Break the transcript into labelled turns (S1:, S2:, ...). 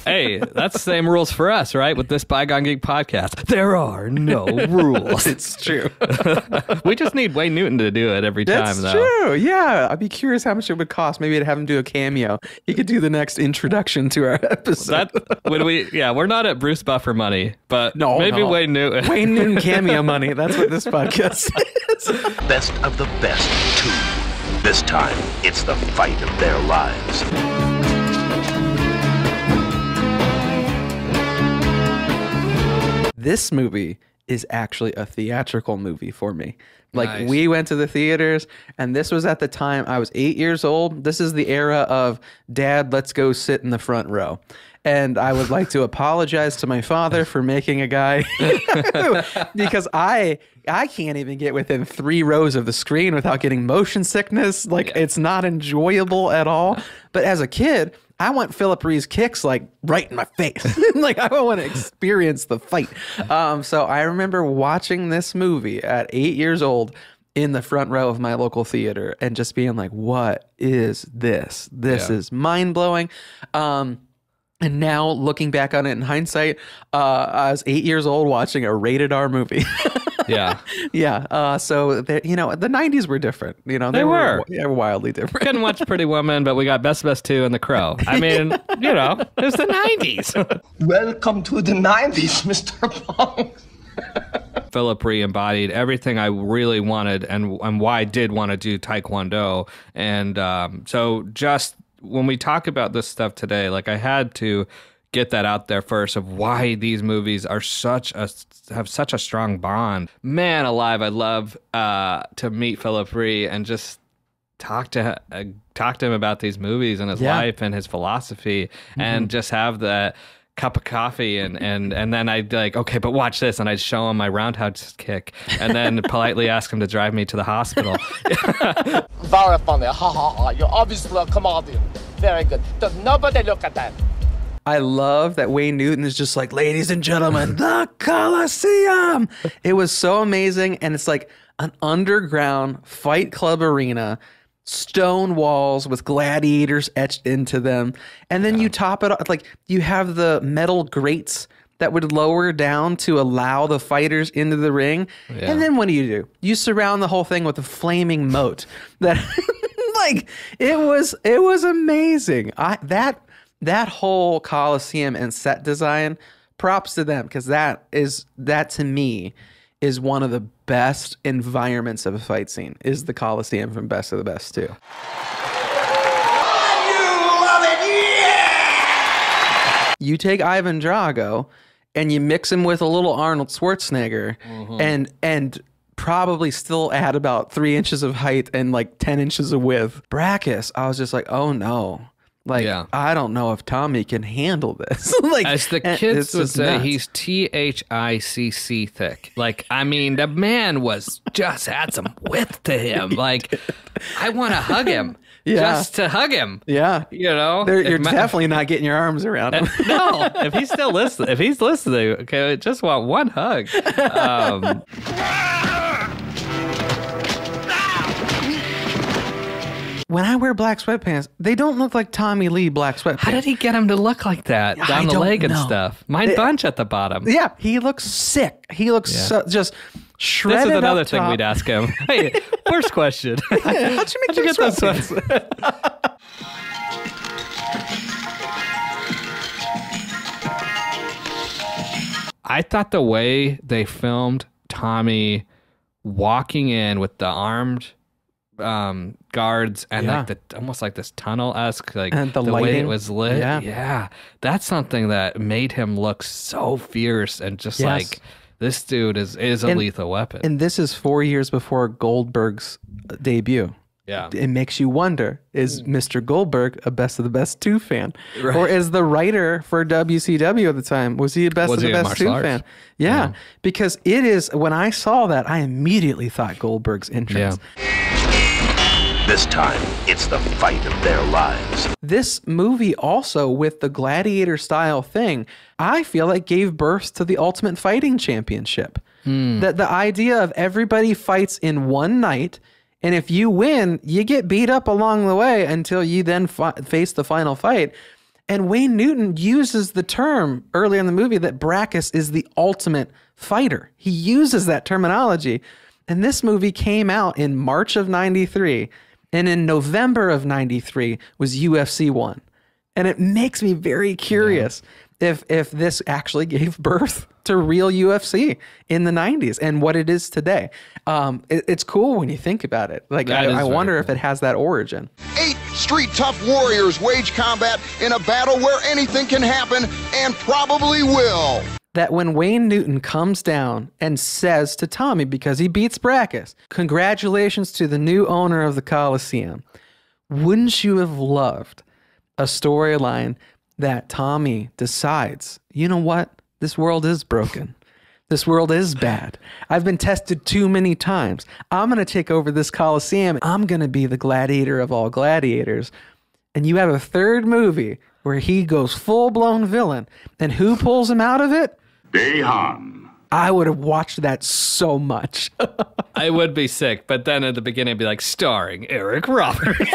S1: Hey, that's the same rules for us, right? With this Bygone Geek podcast. There are no rules.
S2: It's true.
S1: We just need Wayne Newton to do it every time, though.
S2: That's true. Yeah. I'd be curious how much it would cost. Maybe to have him do a cameo. He could do the next introduction to our episode.
S1: We're not at Bruce Buffer money, but
S2: No.
S1: Wayne Newton.
S2: Wayne Newton cameo money. That's what this podcast is.
S3: Best of the best, too. This time, it's the fight of their lives.
S2: This movie is actually a theatrical movie for me. Like,
S1: Nice.
S2: we went to the theaters, and this was at the time I was 8 years old. This is the era of, Dad, let's go sit in the front row. And I would like to apologize to my father for making a guy because I can't even get within 3 rows of the screen without getting motion sickness. Like, it's not enjoyable at all. But as a kid, I want Philip Ree's kicks like right in my face. Like, I want to experience the fight. So I remember watching this movie at 8 years old in the front row of my local theater and just being like, what is this? This is mind blowing. And now looking back on it in hindsight, I was 8 years old watching a rated R movie.
S1: Yeah.
S2: Yeah. So, the 90s were different. They
S1: were
S2: wildly different.
S1: Couldn't watch Pretty Woman, but we got Best 2 and The Crow. I mean, it was the 90s.
S4: Welcome to the 90s, Mr. Pong.
S1: Philip Ree embodied everything I really wanted and why I did want to do Taekwondo. And so just when we talk about this stuff today, like, I had to get that out there first of why these movies are have such a strong bond. Man alive, I'd love to meet Philip Ree and just talk to him about these movies and his life and his philosophy, and just have that cup of coffee and then I'd be like, okay, but watch this, and I'd show him my roundhouse kick and then politely ask him to drive me to the hospital.
S4: Very funny. Ha ha ha. You're obviously a comedian. Very good. Does nobody look at that?
S2: I love that Wayne Newton is just like, ladies and gentlemen, the Coliseum. It was so amazing. And it's like an underground fight club arena, stone walls with gladiators etched into them. And then you top it off, like, you have the metal grates that would lower down to allow the fighters into the ring. Yeah. And then what do? You surround the whole thing with a flaming moat that like, it was amazing. That whole Coliseum and set design, props to them, because that to me is one of the best environments of a fight scene, is the Coliseum from Best of the Best 2. You take Ivan Drago and you mix him with a little Arnold Schwarzenegger, and probably still add about 3 inches of height and like 10 inches of width. Brachus, I was just like, oh no. Like, I don't know if Tommy can handle this. Like,
S1: as the kids would say, he's THICC thick. Like, I mean, the man just had some width to him. Like, I want to hug him. Just to hug him.
S2: Yeah. You're definitely not getting your arms around him.
S1: No, if he's still listening, okay, I just want one hug.
S2: When I wear black sweatpants, they don't look like Tommy Lee black sweatpants.
S1: How did he get him to look like that down the leg and stuff? Mine bunch at the bottom.
S2: Yeah, he looks sick. He looks just shredded.
S1: This is another
S2: up
S1: thing
S2: top.
S1: we'd ask him. Hey, first question.
S2: How'd you get those sweatpants?
S1: I thought the way they filmed Tommy walking in with the armed guards and like almost like this tunnel-esque, like
S2: and the
S1: way
S2: lighting.
S1: it was lit. Yeah, that's something that made him look so fierce and just like, this dude is a lethal weapon.
S2: And this is 4 years before Goldberg's debut.
S1: Yeah.
S2: It makes you wonder, is Mr. Goldberg a Best of the Best 2 fan? Right. Or is the writer for WCW at the time, was he a Best of the Best 2 fan? Yeah, because it is, when I saw that, I immediately thought Goldberg's entrance.
S3: This time, it's the fight of their lives.
S2: This movie also, with the gladiator style thing, I feel like gave birth to the Ultimate Fighting Championship. That the idea of everybody fights in one night, and if you win, you get beat up along the way until you then face the final fight. And Wayne Newton uses the term early in the movie that Brachus is the ultimate fighter. He uses that terminology. And this movie came out in March of 93. And in November of 93 was UFC 1. And it makes me very curious if this actually gave birth to real UFC in the 90s and what it is today. It's cool when you think about it. Like, I wonder if it has that origin.
S5: 8 street tough warriors wage combat in a battle where anything can happen and probably will.
S2: That when Wayne Newton comes down and says to Tommy, because he beats Brachus, congratulations to the new owner of the Coliseum. Wouldn't you have loved a storyline that Tommy decides, you know what? This world is broken. This world is bad. I've been tested too many times. I'm going to take over this Coliseum. I'm going to be the gladiator of all gladiators. And you have a third movie where he goes full-blown villain. And who pulls him out of it?
S6: Daehan.
S2: I would have watched that so much.
S1: I would be sick, but then at the beginning, it'd be like, starring Eric Roberts.